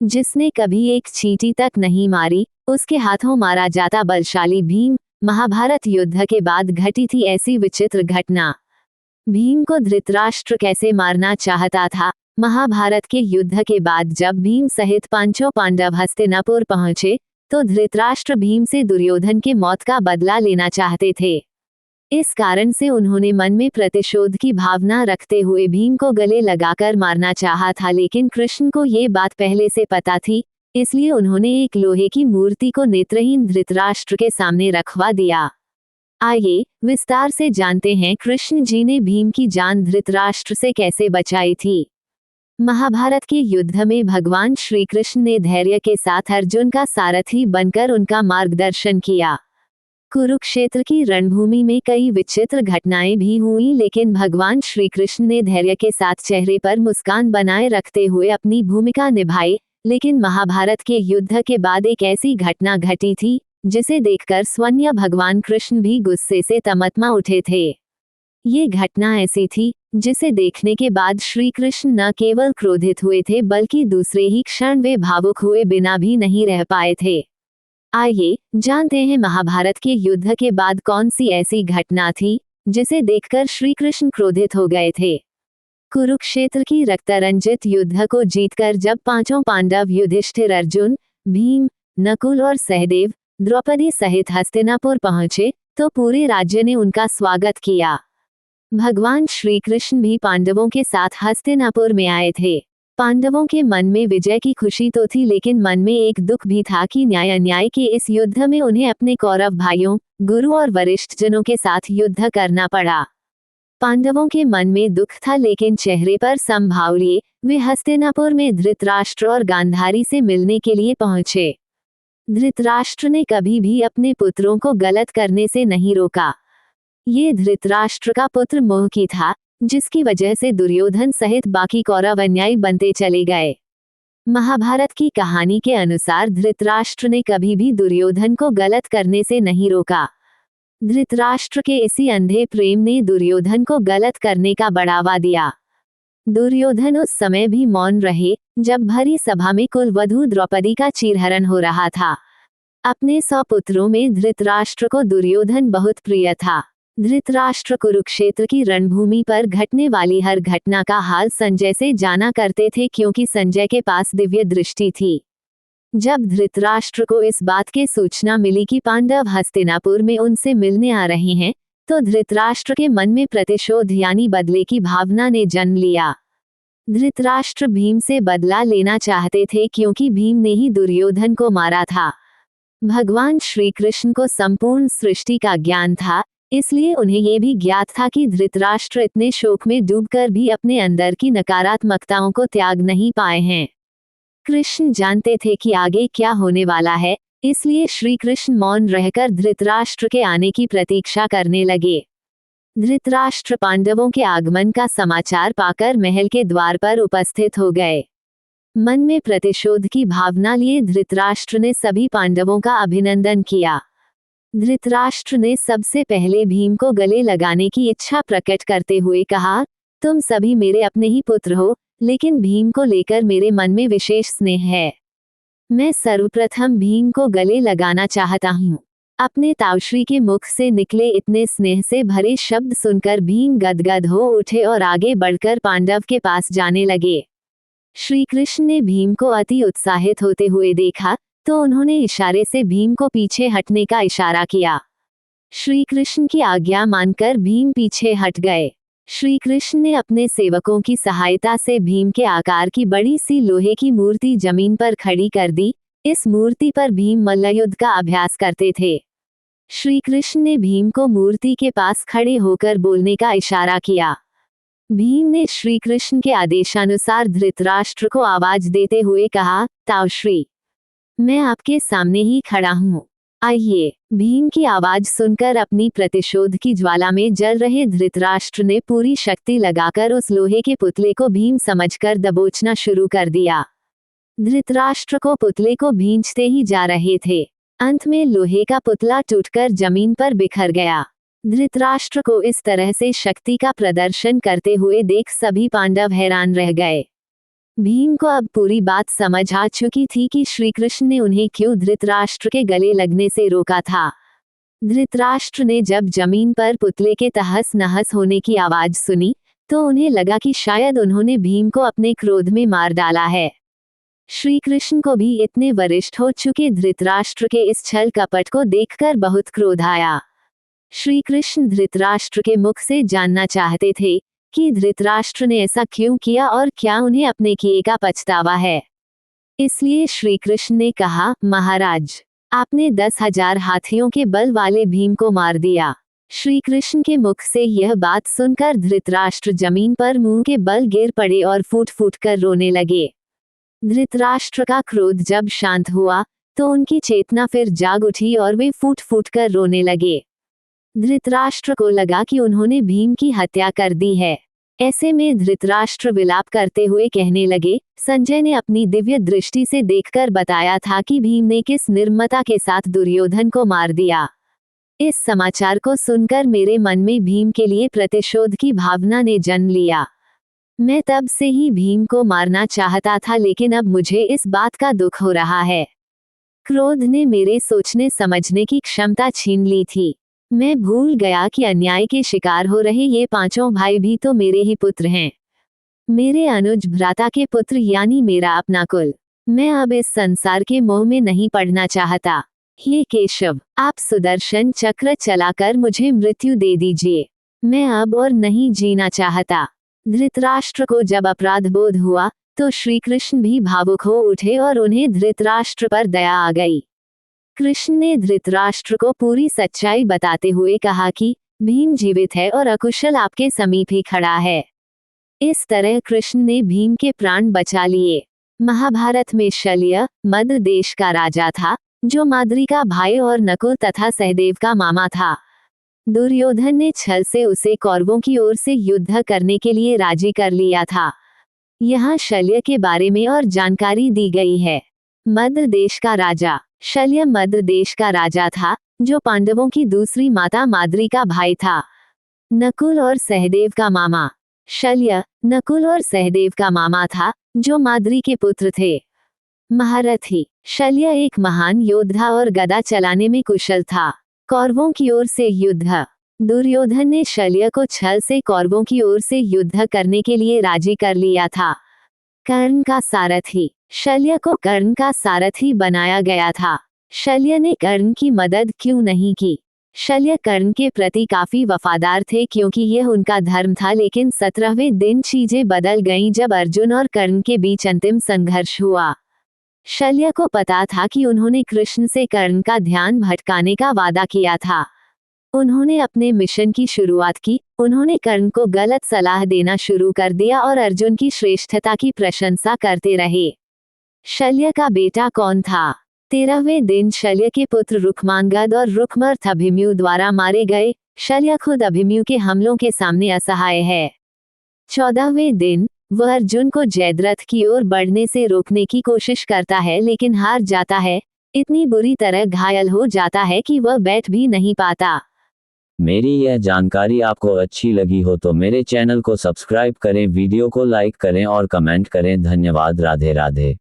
जिसने कभी एक चींटी तक नहीं मारी, उसके हाथों मारा जाता बलशाली भीम। महाभारत युद्ध के बाद घटी थी ऐसी विचित्र घटना। भीम को धृतराष्ट्र कैसे मारना चाहता था। महाभारत के युद्ध के बाद जब भीम सहित पांचों पांडव हस्तिनापुर पहुंचे, तो धृतराष्ट्र भीम से दुर्योधन के मौत का बदला लेना चाहते थे। इस कारण से उन्होंने मन में प्रतिशोध की भावना रखते हुए भीम को गले लगाकर मारना चाहा था, लेकिन कृष्ण को ये बात पहले से पता थी, इसलिए उन्होंने एक लोहे की मूर्ति को नेत्रहीन धृतराष्ट्र के सामने रखवा दिया। आइए विस्तार से जानते हैं कृष्ण जी ने भीम की जान धृतराष्ट्र से कैसे बचाई थी। महाभारत के युद्ध में भगवान श्री कृष्ण ने धैर्य के साथ अर्जुन का सारथी बनकर उनका मार्गदर्शन किया। कुरुक्षेत्र की रणभूमि में कई विचित्र घटनाएं भी हुई, लेकिन भगवान श्री कृष्ण ने धैर्य के साथ चेहरे पर मुस्कान बनाए रखते हुए अपनी भूमिका निभाई। लेकिन महाभारत के युद्ध के बाद एक ऐसी घटना घटी थी, जिसे देखकर स्वयं भगवान कृष्ण भी गुस्से से तमतमा उठे थे। ये घटना ऐसी थी, जिसे देखने के बाद श्री कृष्ण न केवल क्रोधित हुए थे, बल्कि दूसरे ही क्षण वे भावुक हुए बिना भी नहीं रह पाए थे। आइए जानते हैं महाभारत के युद्ध के बाद कौन सी ऐसी घटना थी, जिसे देखकर श्री कृष्ण क्रोधित हो गए थे। कुरुक्षेत्र की रक्तरंजित युद्ध को जीतकर जब पांचों पांडव युधिष्ठिर, अर्जुन, भीम, नकुल और सहदेव, द्रौपदी सहित हस्तिनापुर पहुंचे, तो पूरे राज्य ने उनका स्वागत किया। भगवान श्री कृष्ण भी पांडवों के साथ हस्तिनापुर में आए थे। पांडवों के मन में विजय की खुशी तो थी, लेकिन मन में एक दुख भी था कि न्याय अन्याय के इस युद्ध में उन्हें अपने कौरव भाइयों, गुरु और वरिष्ठ जनों के साथ युद्ध करना पड़ा। पांडवों के मन में दुख था, लेकिन चेहरे पर संभाव लिए वे हस्तिनापुर में धृतराष्ट्र और गांधारी से मिलने के लिए पहुंचे। धृतराष्ट्र ने कभी भी अपने पुत्रों को गलत करने से नहीं रोका। ये धृतराष्ट्र का पुत्र मोहकी था, जिसकी वजह से दुर्योधन सहित बाकी कौरव अन्यायी बनते चले गए। महाभारत की कहानी के अनुसार धृतराष्ट्र ने कभी भी दुर्योधन को गलत करने से नहीं रोका। धृतराष्ट्र के इसी अंधे प्रेम ने दुर्योधन को गलत करने का बढ़ावा दिया। दुर्योधन उस समय भी मौन रहे, जब भरी सभा में कुलवधू द्रौपदी का चीरहरण हो रहा था। अपने 100 पुत्रों में धृतराष्ट्र को दुर्योधन बहुत प्रिय था। धृतराष्ट्र कुरुक्षेत्र की रणभूमि पर घटने वाली हर घटना का हाल संजय से जाना करते थे, क्योंकि संजय के पास दिव्य दृष्टि थी। जब धृतराष्ट्र को इस बात की सूचना मिली कि पांडव हस्तिनापुर में उनसे मिलने आ रहे हैं, तो धृतराष्ट्र के मन में प्रतिशोध यानी बदले की भावना ने जन्म लिया। धृतराष्ट्र भीम से बदला लेना चाहते थे, क्योंकि भीम ने ही दुर्योधन को मारा था। भगवान श्री कृष्ण को संपूर्ण सृष्टि का ज्ञान था, इसलिए उन्हें ये भी ज्ञात था कि धृतराष्ट्र इतने शोक में डूबकर भी अपने अंदर की नकारात्मकताओं को त्याग नहीं पाए हैं। कृष्ण जानते थे कि आगे क्या होने वाला है, इसलिए श्री कृष्ण मौन रहकर धृतराष्ट्र के आने की प्रतीक्षा करने लगे। धृतराष्ट्र पांडवों के आगमन का समाचार पाकर महल के द्वार पर उपस्थित हो गए। मन में प्रतिशोध की भावना लिए धृतराष्ट्र ने सभी पांडवों का अभिनंदन किया। धृतराष्ट्र ने सबसे पहले भीम को गले लगाने की इच्छा प्रकट करते हुए कहा, तुम सभी मेरे अपने ही पुत्र हो, लेकिन भीम को लेकर मेरे मन में विशेष स्नेह है। मैं सर्वप्रथम भीम को गले लगाना चाहता हूँ। अपने ताऊश्री के मुख से निकले इतने स्नेह से भरे शब्द सुनकर भीम गदगद हो उठे और आगे बढ़कर पांडव के पास जाने लगे। श्री कृष्ण ने भीम को अति उत्साहित होते हुए देखा, तो उन्होंने इशारे से भीम को पीछे हटने का इशारा किया। श्री कृष्ण की आज्ञा मानकर भीम पीछे हट गए। श्री कृष्ण ने अपने सेवकों की सहायता से भीम के आकार की बड़ी सी लोहे की मूर्ति जमीन पर खड़ी कर दी। इस मूर्ति पर भीम मल्लयुद्ध का अभ्यास करते थे। श्री कृष्ण ने भीम को मूर्ति के पास खड़े होकर बोलने का इशारा किया। भीम ने श्री कृष्ण के आदेशानुसार धृतराष्ट्र को आवाज देते हुए कहा, ताऊश्री, मैं आपके सामने ही खड़ा हूँ, आइए। भीम की आवाज सुनकर अपनी प्रतिशोध की ज्वाला में जल रहे धृतराष्ट्र ने पूरी शक्ति लगाकर उस लोहे के पुतले को भीम समझकर दबोचना शुरू कर दिया। धृतराष्ट्र को पुतले को भींचते ही जा रहे थे। अंत में लोहे का पुतला टूटकर जमीन पर बिखर गया। धृतराष्ट्र को इस तरह से शक्ति का प्रदर्शन करते हुए देख सभी पांडव हैरान रह गए। भीम को अब पूरी बात समझ आ चुकी थी कि श्री कृष्ण ने उन्हें क्यों धृतराष्ट्र के गले लगने से रोका था। धृतराष्ट्र ने जब जमीन पर पुतले के तहस नहस होने की आवाज सुनी तो उन्हें लगा कि शायद उन्होंने भीम को अपने क्रोध में मार डाला है। श्री कृष्ण को भी इतने वरिष्ठ हो चुके धृतराष्ट्र के इस छल कपट को देखकर बहुत क्रोध आया। श्री कृष्ण धृतराष्ट्र के मुख से जानना चाहते थे कि धृतराष्ट्र ने ऐसा क्यों किया और क्या उन्हें अपने किए का पछतावा है। इसलिए श्री कृष्ण ने कहा, महाराज, आपने 10,000 हाथियों के बल वाले भीम को मार दिया। श्री कृष्ण के मुख से यह बात सुनकर धृतराष्ट्र जमीन पर मुंह के बल गिर पड़े और फूट फूट कर रोने लगे। धृतराष्ट्र का क्रोध जब शांत हुआ तो उनकी चेतना फिर जाग उठी और वे फूट फूट कर रोने लगे। धृतराष्ट्र को लगा कि उन्होंने भीम की हत्या कर दी है। ऐसे में धृतराष्ट्र विलाप करते हुए कहने लगे, संजय ने अपनी दिव्य दृष्टि से देखकर बताया था कि भीम ने किस निर्ममता के साथ दुर्योधन को मार दिया। इस समाचार को सुनकर मेरे मन में भीम के लिए प्रतिशोध की भावना ने जन्म लिया। मैं तब से ही भीम को मारना चाहता था, लेकिन अब मुझे इस बात का दुख हो रहा है। क्रोध ने मेरे सोचने समझने की क्षमता छीन ली थी। मैं भूल गया कि अन्याय के शिकार हो रहे ये 5 भाई भी तो मेरे ही पुत्र हैं, मेरे अनुज भ्राता के पुत्र, यानी मेरा अपना कुल। मैं अब इस संसार के मोह में नहीं पड़ना चाहता। हे केशव, आप सुदर्शन चक्र चलाकर मुझे मृत्यु दे दीजिए। मैं अब और नहीं जीना चाहता। धृतराष्ट्र को जब अपराध बोध हुआ तो श्री कृष्ण भी भावुक हो उठे और उन्हें धृतराष्ट्र पर दया आ गई। कृष्ण ने धृतराष्ट्र को पूरी सच्चाई बताते हुए कहा कि भीम जीवित है और अकुशल आपके समीप ही खड़ा है। इस तरह कृष्ण ने भीम के प्राण बचा लिए। महाभारत में शल्य मद्र देश का राजा था, जो माद्री का भाई और नकुल तथा सहदेव का मामा था। दुर्योधन ने छल से उसे कौरवों की ओर से युद्ध करने के लिए राजी कर लिया था। यहाँ शल्य के बारे में और जानकारी दी गई है। मद्र देश का राजा शल्य मद्र देश का राजा था, जो पांडवों की दूसरी माता माद्री का भाई था। नकुल और सहदेव का मामा शल्य नकुल और सहदेव का मामा था, जो माद्री के पुत्र थे। महारथी शल्य एक महान योद्धा और गदा चलाने में कुशल था। कौरवों की ओर से युद्ध। दुर्योधन ने शल्य को छल से कौरवों की ओर से युद्ध करने के लिए राजी कर लिया था। कर्ण का सारथी शल्य को कर्ण का सारथी बनाया गया था। शल्य ने कर्ण की मदद क्यों नहीं की? शल्य कर्ण के प्रति काफी वफादार थे, क्योंकि यह उनका धर्म था। लेकिन 17वें दिन चीजें बदल गईं जब अर्जुन और कर्ण के बीच अंतिम संघर्ष हुआ। शल्य को पता था कि उन्होंने कृष्ण से कर्ण का ध्यान भटकाने का वादा किया था। उन्होंने अपने मिशन की शुरुआत की। उन्होंने कर्ण को गलत सलाह देना शुरू कर दिया और अर्जुन की श्रेष्ठता की प्रशंसा करते रहे। शल्य का बेटा कौन था? 13वें दिन शल्य के पुत्र रुक्मांगद और रुक्मर्थ अभिमन्यु द्वारा मारे गए। शल्य खुद अभिमन्यु के हमलों के सामने असहाय है। 14वें दिन वह अर्जुन को जयद्रथ की ओर बढ़ने से रोकने की कोशिश करता है, लेकिन हार जाता है। इतनी बुरी तरह घायल हो जाता है कि वह बैठ भी नहीं पाता। मेरी यह जानकारी आपको अच्छी लगी हो तो मेरे चैनल को सब्सक्राइब करें, वीडियो को लाइक करें और कमेंट करें। धन्यवाद। राधे राधे।